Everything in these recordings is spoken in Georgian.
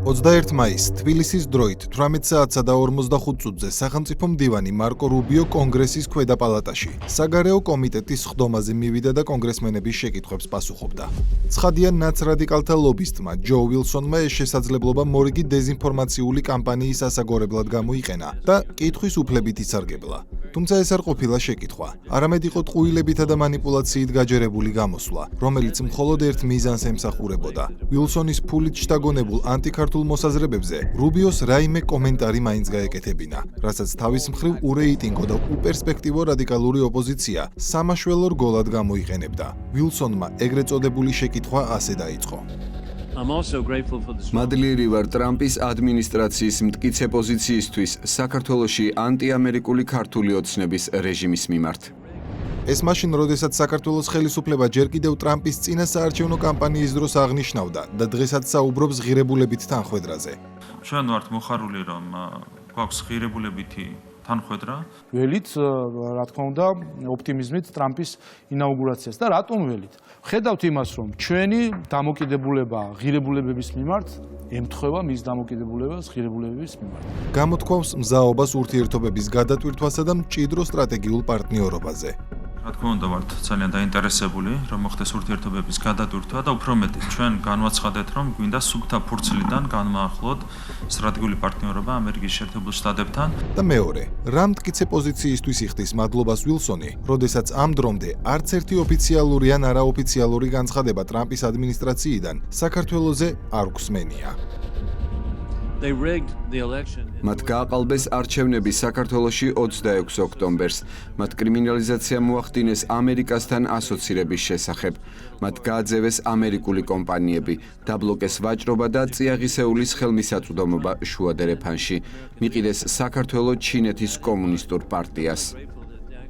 21 მაისს თბილისის დროით 18 საათსა და 45 წუთზე სახელმწიფო მდივანი მარკო რუბიო კონგრესის ქვედა პალატაში საგარეო კომიტეტის სხდომაზე მივიდა და კონგრესმენების შეკითხვებს პასუხობდა. ცხადია ნაცრადიკალთა ლობისტმა ჯო ვილსონმა ეს შესაძლებლობა მორიგი დეზინფორმაციული კამპანიის ასაგორებლად გამოიყენა და კითხვის უფლებით ისარგებლა. თუმცა ეს არ ყოფილა შეკითხვა, არამედ იყო ტყუილებითა და მანიპულაციით გაჯერებული გამოსვლა, რომელიც მხოლოდ ერთ მიზანს ემსახურებოდა. ვილსონის ფულით შთაგონებულ ანტიქართულ მოსაზრებებზე რუბიოს რაიმე კომენტარი მაინც გაეკეთებინა, რასაც თავის მხრივ ურეიტინგო და უპერსპექტივო რადიკალური ოპოზიცია სამაშველო რგოლად გამოიყენებდა. ვილსონმა ეგრეთ წოდებული შეკითხვა ასე დაიწყო. მადლიერი ვარ ტრამპის ადმინისტრაციის მტკიცე პოზიციისთვის საქართველოში ანტიამერიკული ქართული ოცნების რეჟიმის მიმართ. ეს მაშინ, როდესაც საქართველოს ხელისუფლება ჯერ კიდევ ტრამპის წინა საარჩევნო კამპანიის დროს აღნიშნავდა და დღესაც საუბრობს ღირებულებით თანხwebdrაზე. ჩვენ ვართ მოხარული, რომ გვაქვს ღირებულებითი თანხwebdra. ველით, რა თქმა უნდა, ოპტიმიზმით ტრამპის ინაუგურაციას და რატომ ველით? ხედავთ იმას, რომ ჩვენი დამოკიდებულება ღირებულებების მიმართ ემთხვევა მის დამოკიდებულებას ღირებულებების მიმართ. გამოთქვამს მზაობას ურთიერთობების გადატვირთვასა და მჭიდრო სტრატეგიულ პარტნიორობაზე. რა თქმა უნდა, ვართ ძალიან დაინტერესებული, რომ მოხდეს ურთიერთობების გადატვირთვა და უფრო მეტიც ჩვენ განვაცხადეთ, რომ გვინდა სუფთა ფურცლიდან განმაახლოთ სტრატეგიული პარტნიორობა ამერიკის შეერთებულ შტატებთან. და მეორე, რა მტკიცე პოზიციისთვის იხდის მადლობას ვილსონი, როდესაც ამ დრომდე არც ერთი ოფიციალური ან არაოფიციალური განცხადება ტრამპის ადმინისტრაციიდან საქართველოზე არ გვსმენია. მათ გააყალბეს არჩევნები საქართველოში 26 ოქტომბერს. მათ კრიმინალიზაცია მოახდინეს ამერიკასთან ასოცირების შესახებ. მათ გააძევეს ამერიკული კომპანიები, დაბლოკეს ვაჭრობა და წიაღისეულის ხელმისაწვდომობა შუადერეფანში. მიყიდეს საქართველო ჩინეთის კომუნისტურ პარტიას.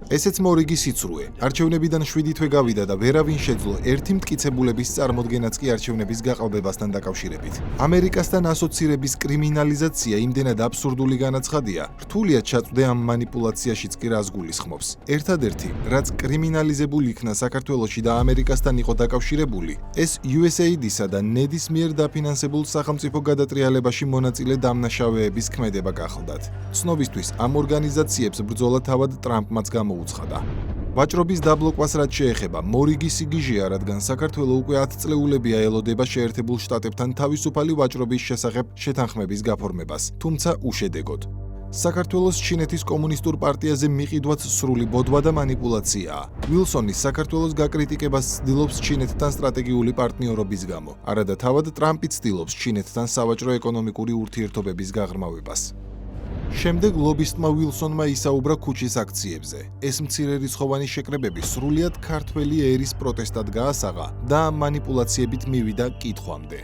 ესეც მორიგი სიცრუე. არჩევნებიდან 7 თვე გავიდა და ვერავინ შეძლო ერთი მტკიცებულების წარმოდგენაც კი არჩევნების გაყალბებასთან დაკავშირებით. ამერიკასთან ასოცირების კრიმინალიზაცია იმდენად აბსურდული განაცხადია, რთულია ჩაწვდე ამ მანიპულაციაშიც კი რას გულისხმობს. ერთადერთი, რაც კრიმინალიზებული იქნა საქართველოში და ამერიკასთან იყო დაკავშირებული, ეს USAID-ისა და NED-ის მიერ დაფინანსებულ სახელმწიფო გადატრიალებაში მონაწილე დამნაშავეების ქმედება გახლდათ. ცნობისთვის, ამ ორგანიზაციებს ბრძოლა თავად ტრამპმაც უცხადა. ვაჭრობის დაბლოკვას რაც შეეხება, მორიგი სიგიჟეა, რადგან საქართველო უკვე 10 წლეულებია ელოდება შეერთებულ შტატებთან თავისუფალი ვაჭრობის შესახებ შეთანხმების გაფორმებას, თუმცა უშედეგოდ. საქართველოს ჩინეთის კომუნისტურ პარტიაზე მიყიდვაც სრული ბოდვა და მანიპულაციაა. ვილსონი საქართველოს გაკრიტიკებას ცდილობს ჩინეთთან სტრატეგიული პარტნიორობის გამო, არადა თავად ტრამპი ცდილობს ჩინეთთან სავაჭრო-ეკონომიკური ურთიერთობების გაღრმავებას. შემდეგ ლობისტმა ვილსონმა ისაუბრა ქუჩის აქციებზე. ეს მცირერიცხოვანი შეკრებები სრულიად ქართველი ერის პროტესტად გაასაღა და მანიპულაციებით მივიდა კითხვამდე.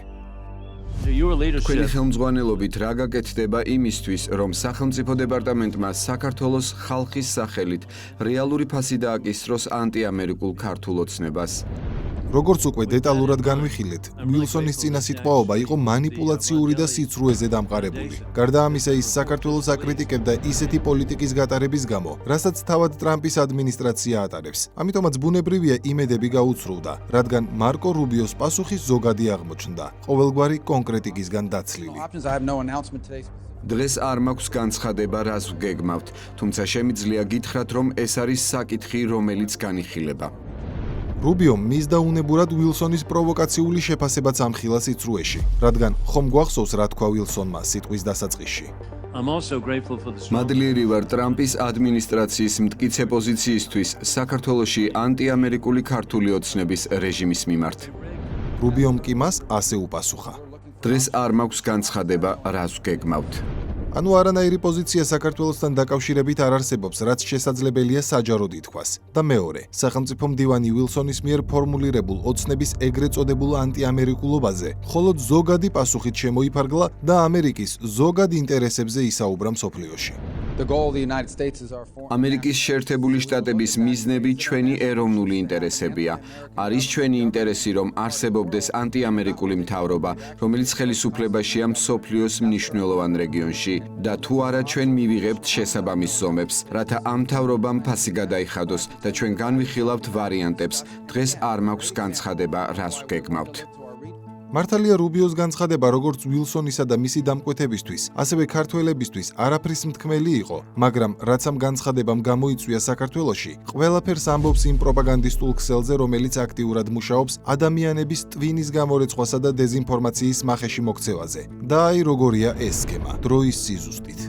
თქვენი ხელმძღვანელობით რა გაკეთდება იმისთვის, რომ სახელმწიფო დეპარტამენტმა საქართველოს ხალხის სახელით რეალური ფასი დააკისროს ანტიამერიკულ ქართულ ოცნებას? როგორც უკვე დეტალურად განვიხილეთ, ვილსონის წინა სიტყვაობა იყო მანიპულაციური და სიცრუეზე დამყარებული. გარდა ამისა, ის საქართველოს აკრიტიკებდა ისეთი პოლიტიკის გატარების გამო, რასაც თავად ტრამპის ადმინისტრაცია ატარებს. ამიტომაც ბუნებრივია იმედები გაუცრუვდა, რადგან მარკო რუბიოს პასუხი ზოგადი აღმოჩნდა, ყოველგვარი კონკრეტიკისგან დაცლილი. დღეს არ მაქვს განცხადება, რას ვგეგმავთ, თუმცა შემიძლია გითხრათ, რომ ეს არის საკითხი, რომელიც განიხილება. რუბიომ მისდა უნებურად ვილსონის პროვოკაციული შეფასებაც ამხილა სიცრუეში, რადგან ხომ გვახსოვს რა თქვა ვილსონმა სიტყვის დასაწყისში. მადლიერი ვარ ტრამპის ადმინისტრაციის მტკიცე პოზიციისთვის საქართველოში ანტიამერიკული ქართული ოცნების რეჟიმის მიმართ. რუბიომ კი მას ასე უპასუხა. დღეს არ მაქვს განცხადება, რას ვგეგმავთ. ანუ არანაირი პოზიცია საქართველოსთან დაკავშირებით არ არსებობს, რაც შესაძლებელია საჯაროდ ითქვას. და მეორე, სახელმწიფო მდივანი ვილსონის მიერ ფორმულირებულ ოცნების ეგრეთ წოდებულ ანტიამერიკულობაზე მხოლოდ ზოგადი პასუხით შემოიფარგლა და ამერიკის ზოგად ინტერესებზე ისაუბრა მსოფლიოში. ამერიკის შეერთებული შტატების მიზნები ჩვენი ეროვნული ინტერესებია. არის ჩვენი ინტერესი, რომ არსებობდეს ანტიამერიკული მთავრობა, რომელიც ხელისუფლებაშია მსოფლიოს მნიშვნელოვან რეგიონში და თუ არა ჩვენ მივიღებთ შესაბამის ზომებს, რათა ამ მთავრობამ ფასი გადაიხადოს და ჩვენ განვიხილავთ ვარიანტებს. დღეს არ მაქვს განცხადება, რას ვგეგმავთ. მართალია რუბიოს განცხადება როგორც ვილსონისა და მისი დამკვეთებისთვის, ასევე ქართველებისთვის არაფრის მთქმელი იყო, მაგრამ რაც ამ განცხადებამ გამოიწვია საქართველოში, ყველაფერს ამბობს იმ პროპაგანდისტულ ქსელზე, რომელიც აქტიურად მუშაობს ადამიანების ტვინის გამორეცხვასა და დეზინფორმაციის მახეში მოქცევაზე. და აი როგორია ეს სქემა, დროის სიზუსტით.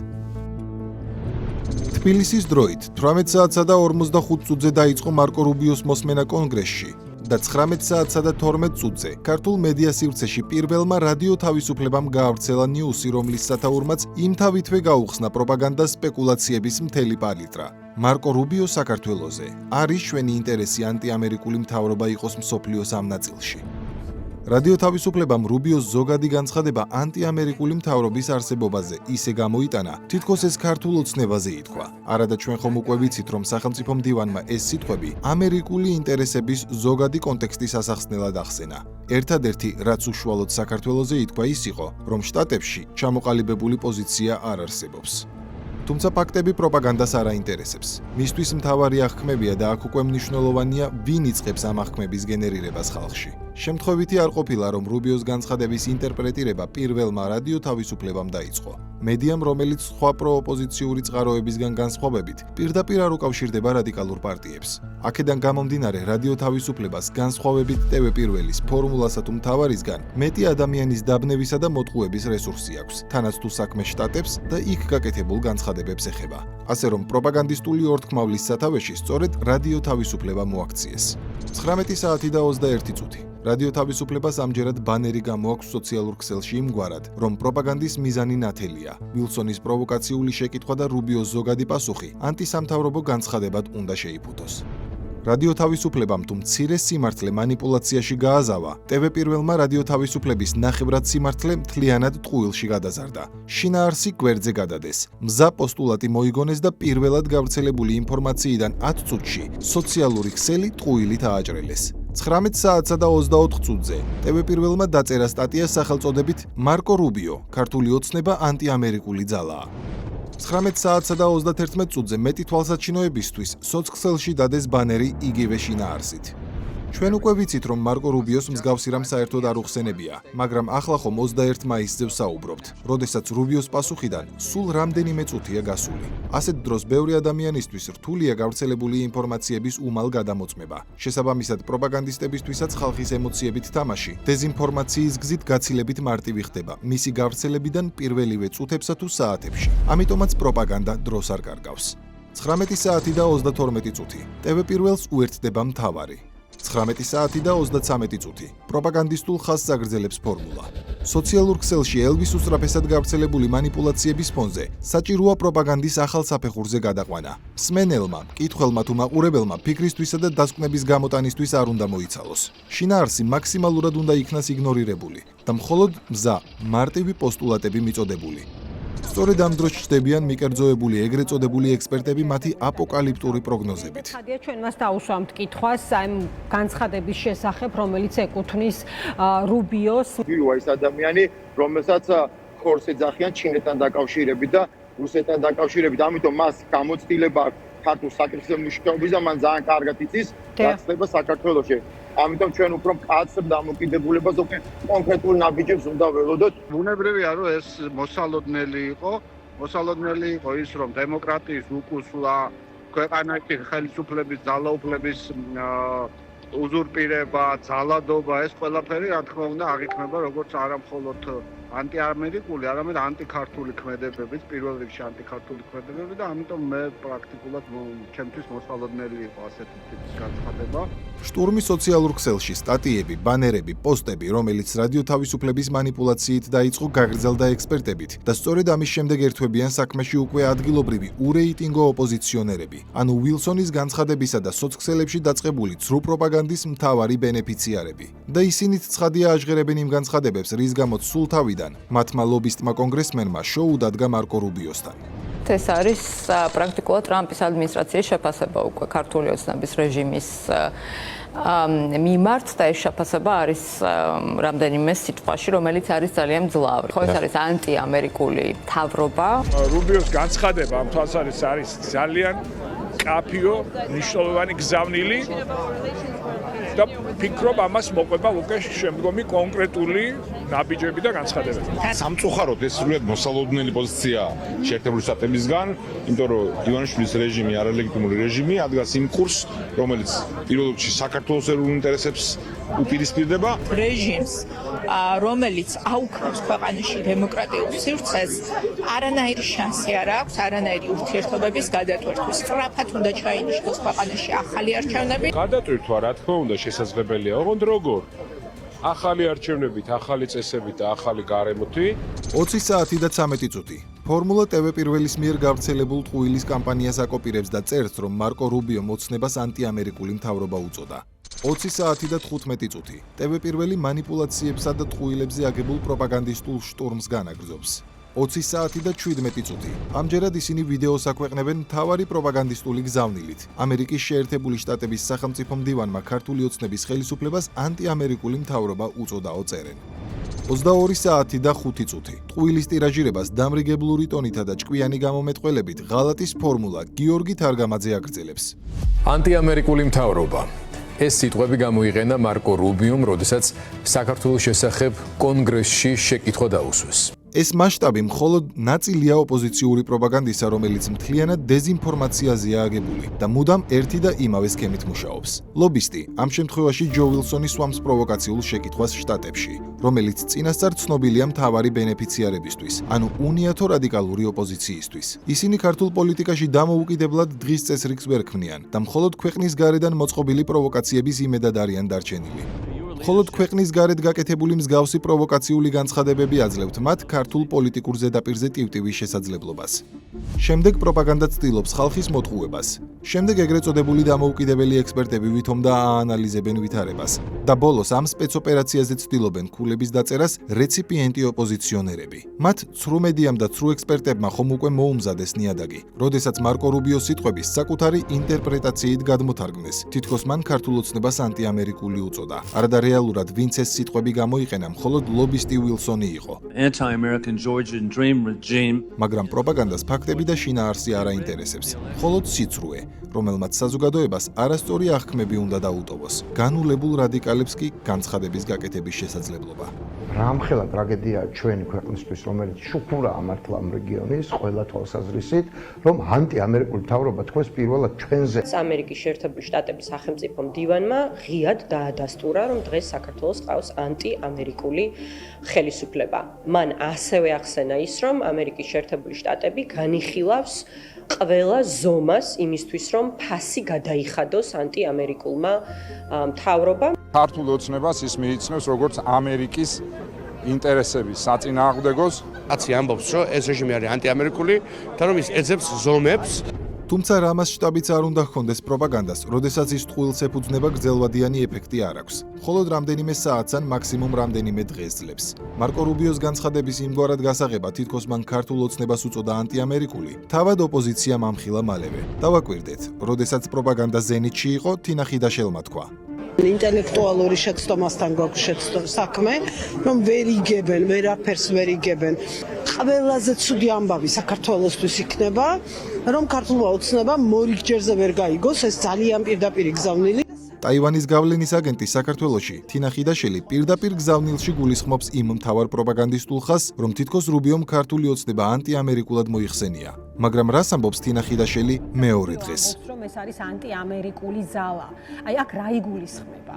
თბილისის დროით 18 საათსა და 45 წუთზე დაიწყო მარკო რუბიოს მოსმენა კონგრესში და 19 საათსა და 12 წუთზე ქართულ მედია სივრცეში პირველმა რადიო თავისუფლებამ გაავრცელა ნიუსი, რომლის სათაურმაც იმთავითვე გაუხსნა პროპაგანდას სპეკულაციების მთელი პალიტრა. მარკო რუბიო საქართველოზე არის ჩვენი ინტერესი ანტიამერიკული მთავრობა იყოს მსოფლიოს ამ ნაწილში. რადიო თავისუფლებამ რუბიოს ზოგადი განცხადება ანტიამერიკული მთავრობის არსებობაზე ისე გამოიტანა, თითქოს ეს ქართულ ოცნებაზე ითქვა. არადა ჩვენ ხომ უკვე ვიცით, რომ სახელმწიფო მდივანმა ეს სიტყვები ამერიკული ინტერესების ზოგადი კონტექსტის ასახსნელად ახსენა. ერთადერთი, რაც უშუალოდ საქართველოზე ითქვა, ის იყო, რომ შტატებში ჩამოყალიბებული პოზიცია არ არსებობს. თუმცა ფაქტები პროპაგანდას არ აინტერესებს. მისთვის მთავარი აღქმებია და აქ უკვე მნიშვნელოვანია, ვინ იწყებს ამ აღქმების გენერირებას ხალხში. შემთხვევითი არ ყოფილა, რომ რუბიოს განცხადების ინტერპრეტირება პირველმა რადიო თავისუფლებამ დაიწყო. მედიამ, რომელიც სხვა პროოპოზიციური წყაროებისგან განსხვავებით, პირდაპირ არ უკავშირდება რადიკალურ პარტიებს. აქედან გამომდინარე, რადიო თავისუფლებას განსხვავებით TV პირველის, ფორმულასა თუ მთავარისგან, მეტი ადამიანის დაბნევისა და მოტყუების რესურსი აქვს, თანაც თუ საქმე შტატებს და იქ გაკეთებულ განცხადებებს ეხება. ასე რომ პროპაგანდისტული ორთქმავლის სათავეში სწორედ რადიო თავისუფლება მოაქციეს. 19 საათი და 21 წუთი. რადიო თავისუფლებას ამჯერად ბანერი გამოაქვს სოციალურ ქსელში იმგვარად, რომ პროპაგანდის მიზანი ნათელია. ვილსონის პროვოკაციული შეკითხვა და რუბიოს ზოგადი პასუხი ანტისამთავრობო განცხადებად უნდა შეიფუთოს. რადიო თავისუფლებამ თუ მცირე სიმართლე манипуლაციაში გააზავა, TV პირველმა რადიო თავისუფლების ნახევრად სიმართლე მთლიანად ტყუილში გადაზარდა. შინაარსი გვერდზე გადადეს. მზა პოსტულატი მოიგონეს და პირველად გავრცელებული ინფორმაციიდან 10 წუთში სოციალური ქსელი ტყუილით ააჭრელეს. 19 საათსა და 24 წუთზე TV პირველმა დაწერა სტატია სახელწოდებით მარკო რუბიო, ქართული ოცნება ანტიამერიკული ძალაა. 19 საათსა და 31 წუთზე მეტი თვალსაჩინოებისთვის სოцქსელში დადეს ბანერი იგივე შინაარსით. ჩვენ უკვე ვიცით, რომ მარკო რუბიოს მსგავსი რამ საერთოდ არ უხსენებია, მაგრამ ახლა ხომ 21 მაისზე ვსაუბრობთ, როდესაც რუბიოს პასუხიდან სულ რამდენიმე წუთია გასული. ასეთ დროს ბევრი ადამიანისთვის რთულია გავრცელებული ინფორმაციების უმალ გადამოწმება. შესაბამისად, პროპაგანდისტებისთვისაც ხალხის ემოციებით თამაში, დეზინფორმაციის გზით გაცილებით მარტივი ხდება, მისი გავრცელებიდან პირველივე წუთებსა თუ საათებში. ამიტომაც პროპაგანდა დროს არ კარგავს. 19 საათი და 32 წუთი. TV პირველს უერთდება მთავარი. 19 საათი და 33 წუთი. პროპაგანდისტულ ხაზს აგრძელებს ფორმულა. სოციალურ ქსელში ელვის უსწრაფესად გავრცელებული манипуლაციების ფონზე საჭიროა პროპაგანდის ახალ საფეხურზე გადაყვანა. მსმენელმა, მკითხველმა თუ მაყურებელმა ფიქრისთვისა და დასკვნების გამოტანისთვის არ უნდა მოიცალოს. შინაარსი მაქსიმალურად უნდა იქნას იგნორირებული და მხოლოდ მზა, მარტივი პოსტულატები მიწოდებული. სწორედ ამ დროს ჩნდებიან მიკერძოებული ეგრეთ წოდებული ექსპერტები მათი აპოკალიფტური პროგნოზებით. ხადია ჩვენ მას დაუსვამთ კითხვას ამ განცხადების შესახებ, რომელიც ეკუთვნის რუბიოს. ის ადამიანი, რომელსაც ხორს ეძახიან ჩინეთთან დაკავშირებით და რუსეთთან დაკავშირებით, ამიტომ მას გამოცდილება აქვს ქართულ საკითხებზე მუშაობის და მან ძალიან კარგად იცის რაც ხდება საქართველოში. ამიტომ ჩვენ უფრო მკაცრ დამოკიდებულებას უკვე კონკრეტულ ნაბიჯებს უნდა ველოდოთ. ბუნებრივია, რომ ეს მოსალოდნელი იყო ის, რომ დემოკრატიის უკუსლა, ქვეყანაში ხელისუფლების ძალაუფლების უზურპირება, ძალადობა, ეს ყველაფერი რა თქმა უნდა აღიქმება როგორც არა მხოლოდ ანტიამერიკული, არამედ ანტიქართული ქმედებებით, პირველ რიგში ანტიქართული ქმედებები და ამიტომ მე პრაქტიკულად ჩემთვის მოსალოდნელი იყო ასეთი ტიპის განცხადება. შტურმი სოციალურ ქსელში, სტატიები, ბანერები, პოსტები, რომელიც რადიო თავისუფლების манипуლაციით დაიწყო, გაგრძელდა ექსპერტებით და სწორედ ამის შემდეგ ერთვებიან საქმეში უკვე ადგილობრივი ურეიტინგო ოპოზიციონერები, ანუ ვილსონის განცხადებისა და სოцქსელებში დაწყებული ცრუ პროპაგანდის მთავარი ბენეფიციარები. და ისინიც ცხადია აჟღერებენ იმ განცხადებებს, რის გამოც სულ თავიდან მათმა ლობისტმა კონგრესმენმა შოუ დადგა მარკო რუბიოსთან. ეს არის პრაქტიკულად ტრამპის ადმინისტრაციის შეფასება უკვე ქართული ოცნების რეჟიმის მიმართ და ეს შეფასება არის რამდენიმე სიტყვაში, რომელიც არის ძალიან მძლავრი. ხო, ეს არის ანტიამერიკული მთავრობა. რუბიოს განცხადება ამ თვალსაზრისით არის ძალიან კაფიო, მნიშვნელოვანი გზავნილი და ფიქრობ ამას მოყვება უკვე შემდგომი კონკრეტული ნაბიჯები და განცხადებები. სამწუხაროდ ეს სრულიად მოსალოდნელი პოზიციაა შეერთებული შტატებისგან, იმიტომ რომ ივანიშვილის რეჟიმი არალეგიტიმური რეჟიმი ადგას იმ კურსს, რომელიც პირველ რიგში საქართველოს ეროვნულ ინტერესებს უპირისპირდება. რეჟიმს, რომელიც აუქმებს ქვეყანაში დემოკრატიულ სივრცეს, არანაირი შანსი არ აქვს, არანაირი ურთიერთობების გადატვირთვის. სწრაფად უნდა ჩაინიშნოს ქვეყანაში ახალი არჩევნები. გადატვირთვა, რა თქმა უნდა, შესაძლებელია, ოღონდ როგორ? ახალი არჩევნებით, ახალი წესებით და ახალი გარემოთი. 20 საათი და 13 წუთი. ფორმულა TV პირველის მიერ გავრცელებულ ტყუილის კამპანიას აკოპირებს და წერს, რომ მარკო რუბიო მოცნებას ანტიამერიკული მთავრობა უწოდა. 20 საათი და 15 წუთი. TV პირველი манипуляციებსა და ტყუილებზე აგებულ პროპაგანდისტულ შტურმს განაგრძობს. 20 საათი და 17 წუთი. ამჯერად ისინი ვიდეოს აქვეყნებენ მთავარი პროპაგანდისტული გზავნილით. ამერიკის შეერთებული შტატების სახელმწიფო მდივანმა ქართული ოცნების ხელისუფლებას ანტიამერიკული მთავრობა უწოდაო წერენ. 22 საათი და 5 წუთი. ტყუილის ტირაჟირებას დამრიგებლური ტონითა და ჭკვიანი გამომეტყველებით ღალატის ფორმულა გიორგი თარგამაძე აგრძელებს. ანტიამერიკული მთავრობა. ეს სიტყვები გამოიყენა მარკო რუბიომ, როდესაც საქართველოს შესახებ კონგრესში შეკითხვა დაუსვეს. ეს მასშტაბი მხოლოდ ნაწილია ოპოზიციური პროპაგანდისა, რომელიც მთლიანად დეზინფორმაციაზეა აგებული და მუდამ ერთი და იმავე სქემით მუშაობს. ლობისტი ამ შემთხვევაში ჯო ვილსონი სვამს პროვოკაციულ შეკითხვას შტატებში, რომელიც წინასწარ ცნობილია მთავარი ბენეფიციარებისთვის, ანუ უნიათო რადიკალური ოპოზიციისთვის. ისინი ქართულ პოლიტიკაში დამოუკიდებლად დღის წესრიგს ვერ ქმნიან და მხოლოდ ქვეყნის გარედან მოწყობილი პროვოკაციების იმედად არიან დარჩენილი. მხოლოდ ქვეყნის გარეთ გაკეთებული მსგავსი პროვოკაციული განცხადებები აძლევთ მათ ქართულ პოლიტიკურ ზედაპირზე ტივტივის შესაძლებლობას. შემდეგ პროპაგანდა ცდილობს ხალხის მოტყუებას. შემდეგ ეგრეთ წოდებული დამოუკიდებელი ექსპერტები ვითომ და აანალიზებენ ვითარებას და ბოლოს ამ სპეცოპერაციაზე ცდილობენ ქულების დაწერას რეციპიენტი ოპოზიციონერები. მათ ცრუ მედიამ და ცრუ ექსპერტებმა ხომ უკვე მოუმზადეს ნიადაგი, როდესაც მარკო რუბიოს სიტყვების საკუთარი ინტერპრეტაციით გადმოთარგმნეს. თითქოს მან ქართულ ოცნებას ანტიამერიკული უწოდა. არადა რეალურად ვინც ეს სიტყვები გამოიყენა, მხოლოდ ლობისტი ვილსონი იყო. მაგრამ პროპაგანდას ფაქტები და შინაარსი არ აინტერესებს. მხოლოდ სიცრუე, რომელმაც საზოგადოებას არასწორი აღქმები უნდა დაუტოვოს. განულებულ რადიკალებს კი განცხადების გაკეთების შესაძლებლობა. რამხელა ტრაგედიაა ჩვენი ქვეყნისთვის, რომელიც შუქურაა მართლა ამ რეგიონის ყველა თვალსაზრისით, რომ ანტიამერიკული მთავრობა თქოს პირველად ჩვენზე. ამერიკის შეერთებული შტატების სახელმწიფო მდივანმა ღიად დაადასტურა, რომ დღეს საქართველოს ყავს ანტიამერიკული ხელისუფლება. მან ასევე ახსენა ის, რომ ამერიკის შეერთებული შტატები განიხილავს ყველა ზომას იმისთვის, რომ ფასი გადაიხადოს ანტიამერიკულმა მთავრობამ. ქართულ ოცნებას ის მიიცნობს როგორც ამერიკის ინტერესების საწინააღმდეგოს. კაცი ამბობს, რომ ეს რეჟიმი არის ანტიამერიკული და რომ ის ეძებს ზომებს. თუმცა რა მასშტაბიც არ უნდა ჰქონდეს პროპაგანდას, როდესაც ის ტყუილს ეფუძნება გრძელვადიანი ეფექტი არ აქვს. მხოლოდ რამდენიმე საათს ან მაქსიმუმ რამდენიმე დღეს ძლებს. მარკო რუბიოს განცხადების იმგვარად გასაღება თითქოს მან ქართულ ოცნებას უწოდა ანტიამერიკული, თავად ოპოზიციამ ამხილა მალევე. დავაკვირდეთ, როდესაც პროპაგანდა ზენიტში იყო, თინა ხიდაშელმა თქვა. ინტელექტუალური შეცდომასთან გვაქვს საქმე, რომ ვერ იგებენ, ვერაფერს ვერ იგებენ. ყველაზე ცუდი ამბავი საქართველოსთვის იქნება, რომ ქართულმა ოცნებამ მორიგჯერზე ვერ გაიგოს, ეს ძალიან პირდაპირ გზავნილი. ტაივანის გავლენის აგენტი საქართველოში, თინა ხიდაშელი პირდაპირ გზავნილში გულისხმობს იმ მთავარ პროპაგანდისტულ ხაზს, რომ თითქოს რუბიომ ქართული ოცნება ანტიამერიკულად მოიხსენია. მაგრამ რას ამბობს თინა ხიდაშელი მეორე დღეს? რომ ეს არის ანტიამერიკული ზალა. აი აქ რა იგულისხმება?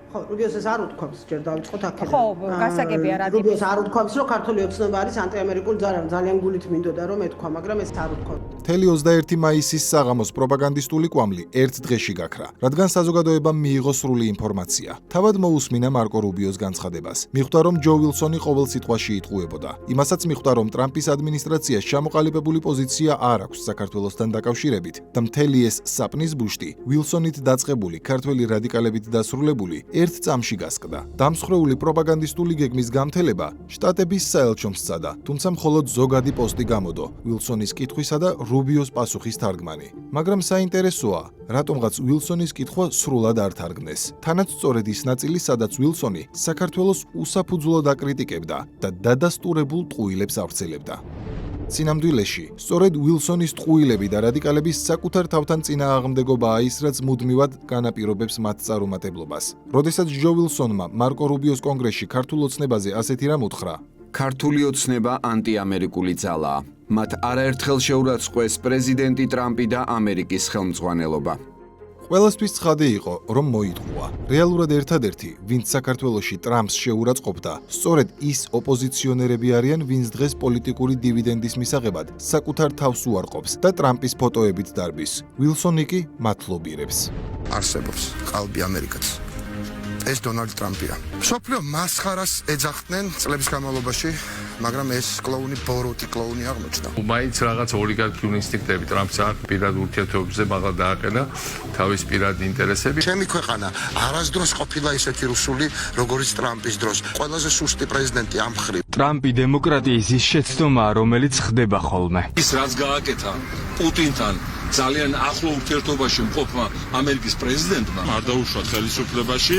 ხო, რუბიოს ეს არ უთქვამს, ჯერ დავიწყოთ აქედან. ხო, გასაგებია რა ტიპის. რუბიოს არ უთქვამს, რომ ქართული ოცნება არის ანტიამერიკული ზალა, ძალიან გულით მინდოდა რომ ეთქვა, მაგრამ ეს არ უთქვამს. მთელი 21 მაისის საღამოს პროპაგანდისტული კვამლი ერთ დღეში გაქრა, რადგან საზოგადოებამ მიიღო სრული ინფორმაცია. თავად მოусმინა მარკო რუბიოს განცხადებას. მიხვდა, რომ ჯო ვილსონი ყოველ სიტყვაში იტყუებოდა. იმასაც მიხვდა, რომ ტრამპის ადმინისტრაციას ჩამოყალიბებული პოზიცია არ აქვს საქართველოსთან დაკავშირებით და მთელი ეს საპნის ბუშტი ვილსონით დაწყებული ქართველი რადიკალებით დასრულებული ერთ წამში გასკდა. დამსხრეული პროპაგანდისტული გეგმის გამთელება შტატების საელჩომ სცადა, თუმცა მხოლოდ ზოგადი პოსტი გამოდო ვილსონის კითხვისა და რუბიოს პასუხის თარგმანი. მაგრამ საინტერესოა, რატომღაც ვილსონის კითხვა სრულად არ თარგმნეს. თანაც სწორედ ის ნაწილი, სადაც ვილსონი საქართველოს უსაფუძვლოდ აკრიტიკებდა და დადასტურებულ ტყუილებს ავრცელებდა. სინამდვილეში, სწორედ უილსონის ტყუილები და რადიკალების საკუთარ თავთან წინააღმდეგობაა ის, რაც მუდმივად განაპირობებს მათ წარუმატებლობას. როდესაც ჯო უილსონმა მარკო რუბიოს კონგრესში ქართულ ოცნებაზე ასეთი რამ უთხრა, ქართული ოცნება ანტიამერიკული ძალაა. მათ არაერთხელ შეურაცხყვეს პრეზიდენტი ტრამპი და ამერიკის ხელმძღვანელობა. ყველასთვის ცხადი იყო, რომ მოიტყუა. რეალურად ერთადერთი, ვინც საქართველოში ტრამპს შეურაცხყოფდა, სწორედ ის ოპოზიციონერები არიან, ვინც დღეს პოლიტიკური დივიდენდის მისაღებად საკუთარ თავს უარყოფს და ტრამპის ფოტოებით დარბის. უილსონი კი მათ ლობირებს. არსებობს ყალბი ამერიკაც. ეს დონალდ ტრამპია. სოფლიო მასხარას ეძახდნენ წლების განმავლობაში, მაგრამ ეს კლოუნი ბოროტი კლოუნი აღმოჩნდა. მაინც რაღაც ოლიგარქიული ინსტინქტები ტრამპს არ პირად ურთიერთობებზე მაღლა დააყენა თავის პირადი ინტერესები. ჩემი ქვეყანა არასდროს ყოფილა ისეთი რუსული, როგორც ტრამპის დროს. ყველაზე სუსტი პრეზიდენტი ამ მხრივ. ტრამპი დემოკრატიის ის შეცდომაა, რომელიც ხდება ხოლმე. ის რაც გააკეთა პუტინთან ძალიან ახლო ურთიერთობაში მყოფმა ამერიკის პრეზიდენტმა არ დაუშვათ ხელისუფლებაში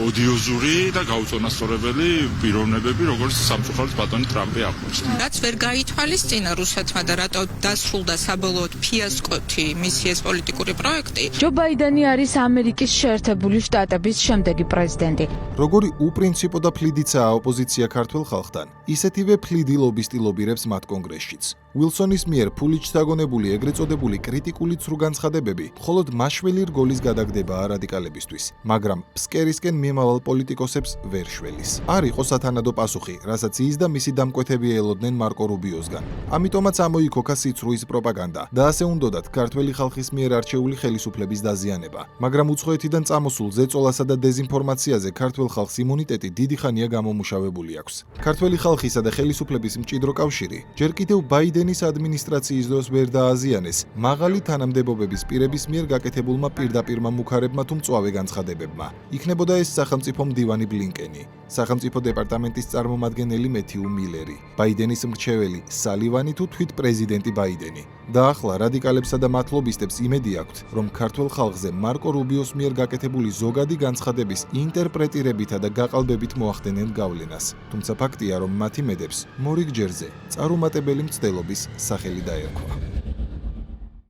ოდიოზური და გაუწონასწორებელი პიროვნებები, როგორც სამწუხაროდ ბატონი ტრამპი აღმოჩნდა. რაც ვერ გაითვალისწინა რუსეთმა და რატო დასრულდა საბოლოოდ ფიასკოთი მისი ეს პოლიტიკური პროექტი. ჯო ბაიდენი არის ამერიკის შეერთებული შტატების შემდეგი პრეზიდენტი. როგორი უპრინციპო და ფლიდიცაა ოპოზიცია ქართულ ხალხთან, ისეთივე ფლიდი ლობისტი ლობირებს მათ კონგრესშიც. უილსონის მიერ ფულით შთაგონებული ეგრეთ წოდებული კრიტიკული ცრუგანცხადებები მხოლოდ მაშველი რგოლის გადაგდებაა რადიკალებისთვის, მაგრამ ფსკერისკენ მიმავალ პოლიტიკოსებს ვერ შველის. არ იყო სათანადო პასუხი, რასაც ის და მისი დამკვეთები ელოდნენ მარკო რუბიოსგან. ამიტომაც ამოიქოქა სიცრუის პროპაგანდა და ასე უნდოდათ ქართველი ხალხის მიერ არჩეული ხელისუფლების დაზიანება. მაგრამ უცხოეთიდან წამოსულ ზეწოლასა და დეზინფორმაციაზე ქართველ ხალხს იმუნიტეტი დიდი ხანია გამომუშავებული აქვს. ქართველი ხალხისა და ხელისუფლების მჭიდრო კავშირი ჯერ კიდევ ბაიდენის ადმინისტრაციის დროს ვერ დააზიანეს მაღალი თანამდებობების პირების მიერ გაკეთებულმა პირდაპირმა მუქარებმა თუ მწვავე განცხადებებმა. იქნებოდა ეს სახელმწიფო მდივანი ბლინკენი, სახელმწიფო დეპარტამენტის წარმომადგენელი მეთიუ მილერი, ბაიდენის მრჩეველი სალივანი თუ თვით პრეზიდენტი ბაიდენი. და ახლა რადიკალებსა და მათ ლობისტებს იმედი აქვთ, რომ ქართულ ხალხზე მარკო რუბიოს მიერ გაკეთებული ზოგადი განცხადების ინტერპრეტირებითა და გაყალბებით მოახდენენ გავლენას. თუმცა ფაქტია, რომ მათ იმედებს მორიგ ჯერზე წარუმატებელი მცდელობის სახელი დაერქვა.